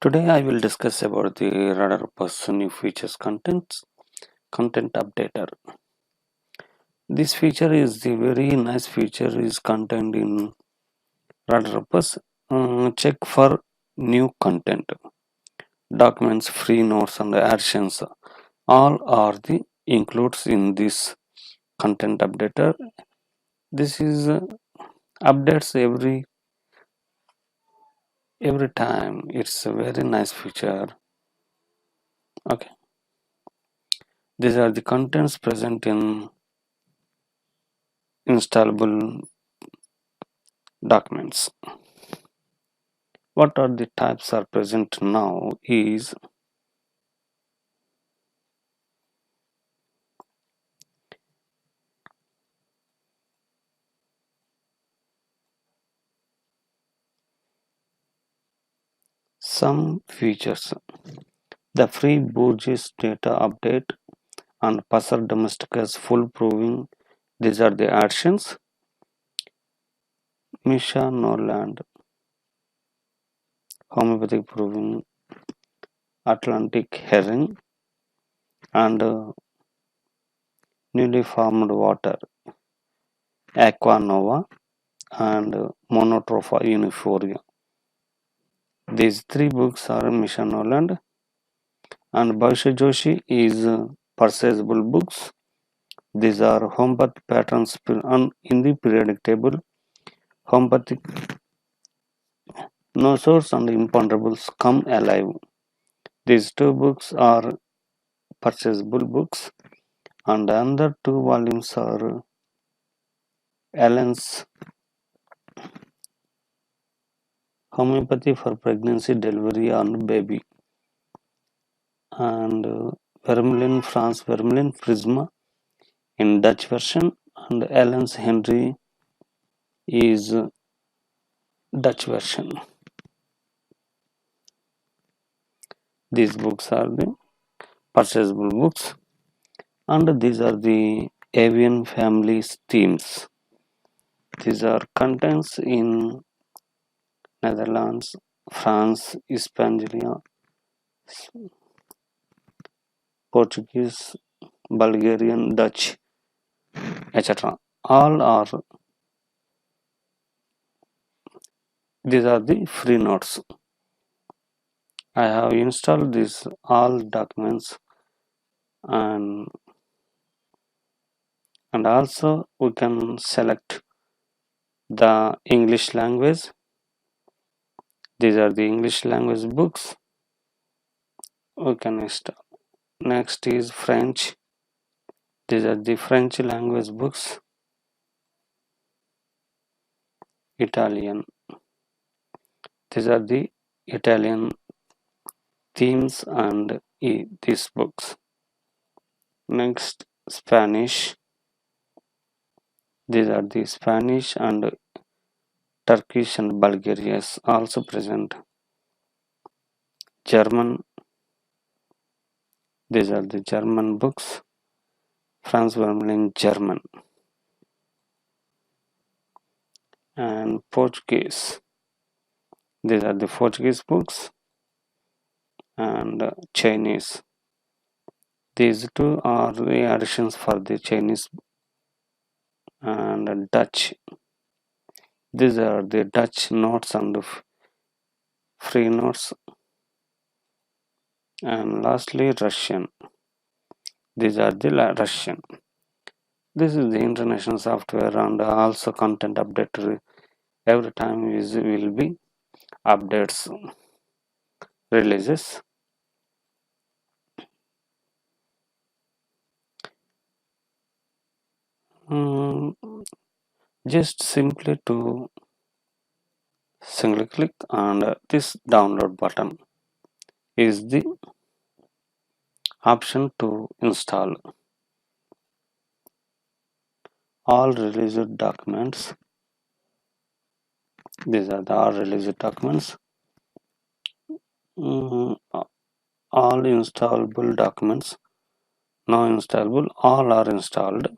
Today I will discuss about the radaropus new features content updater. This feature is the very nice feature is contained in radaropus. Check for new content, documents, free notes and actions. All are the includes in this content updater. This is updates every time. It's a very nice feature. Okay, these are the contents present in installable documents. What are the types are present now is some features. The free Burgess data update and Passer Domesticus full proving. These are the actions. Misha Norland homeopathic proving Atlantic herring and newly formed water Aquanova and Monotropha unifolia. These three books are Misha Norland and Bhavisha Joshi is purchasable books. These are homeopathy patterns in the periodic table. Homeopathic nosors and imponderables come alive. These two books are purchasable books, and another two volumes are Allen's Homeopathy for Pregnancy, Delivery, and Baby, and Vermeulen, France Vermeulen Prisma in Dutch version, and Allen's Henry is Dutch version. These books are the purchasable books, and these are the avian families themes. These are contents in Netherlands, France, Hispania, Portuguese, Bulgarian, Dutch, etc. These are the free notes. I have installed these all documents and also we can select the English language. These are the English language books we can install. Next is French. These are the French language books. Italian. These are the Italian themes and these books. Next, Spanish. These are the Spanish and Turkish and Bulgarian also present. German. These are the German books. France Vermeulen German. And Portuguese. These are the Portuguese books and Chinese. These two are the additions for the Chinese and Dutch. These are the Dutch notes and free notes. And lastly, Russian. These are the Russian. This is the international software and also content update. Every time will be updates releases. Just simply to single click on this download button is the option to install all released documents. These are the all released documents. All installable documents. Now installable, all are installed.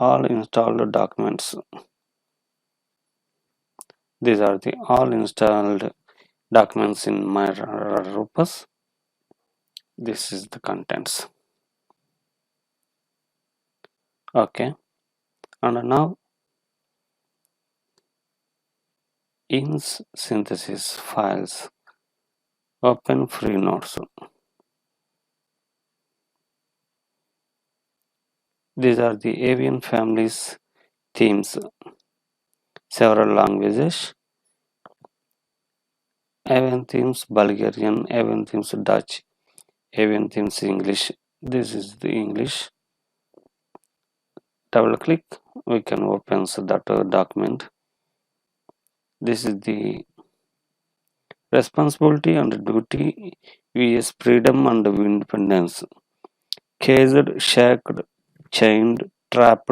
All installed documents. These are the all installed documents in my radaropus. This is the contents. Okay, and now in synthesis files, open free nodes. These are the avian family's themes, several languages, avian themes Bulgarian, avian themes Dutch, avian themes English. This is the English. Double click, we can open that document. This is the responsibility and duty vs freedom and independence. Caged, shacked, chained, trapped,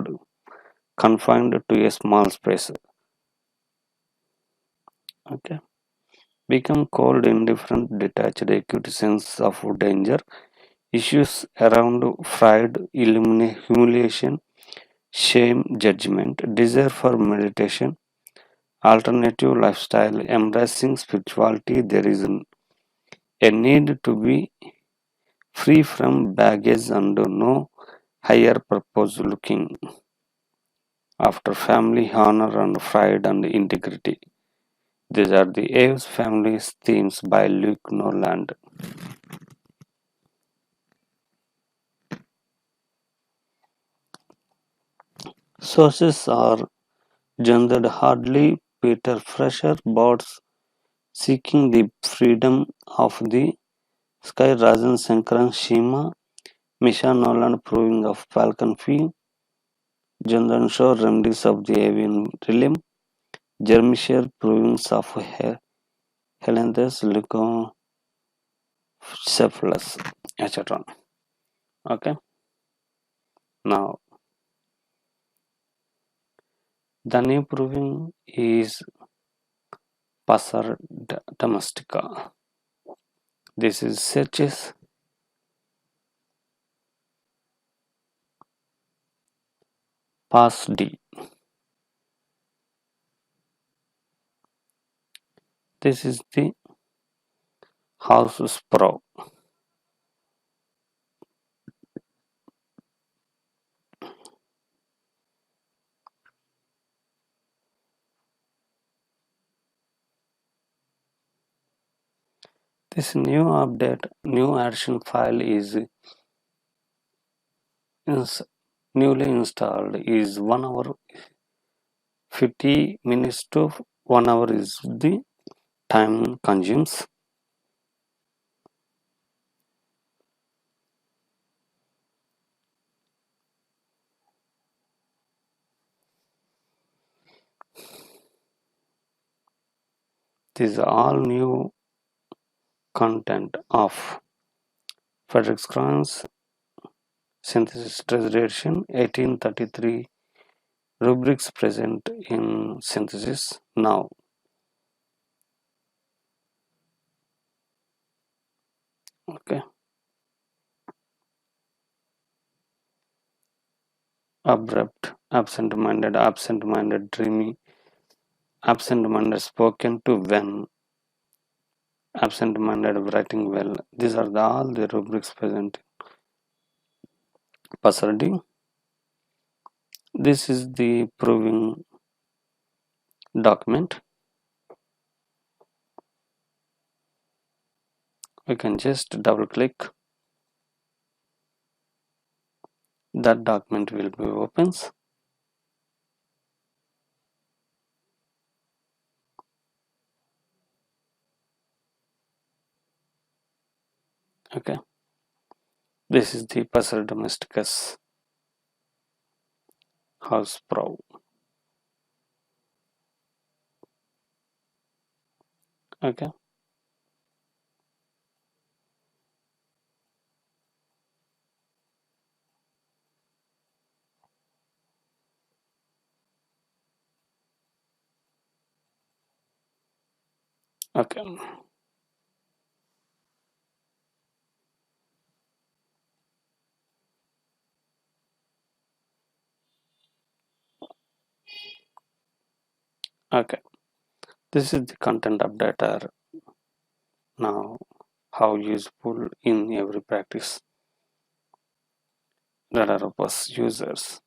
confined to a small space. Okay. Become cold, indifferent, detached, acute sense of danger. Issues around pride, humiliation, shame, judgment, desire for meditation, alternative lifestyle, embracing spirituality. There is a need to be free from baggage and no higher purpose, looking after family, honor, and pride and integrity. These are the Aves Family's themes by Luke Noland. Sources are gendered hardly Peter Fresher, Bots Seeking the Freedom of the Sky, Rajan Sankaran Shima, Misha Noland Proving of Falcon Fee, Jandan Shore Remedies of the Avian Realm, Jeremy Share Provings of Helenthus Leucocephalus, etc. Okay, now the new proving is Passar domestica. This is searches pass D. This is the house sprout. This new update, new addition file is newly installed is 1 hour 50 minutes to 1 hour is the time consumes. This is all new content of Frederick Scrann's synthesis tradition 1833 rubrics present in synthesis now. Okay. Abrupt, absent-minded, dreamy, absent-minded, spoken to when, absent-minded, writing well. These are all the rubrics present. Passwording. This is the proving document. We can just double click. That document will be opens. Okay. This is the Passer domesticus house pro. Okay. Okay. Okay. This is the content updater Now, how useful in every practice. Radaropus users.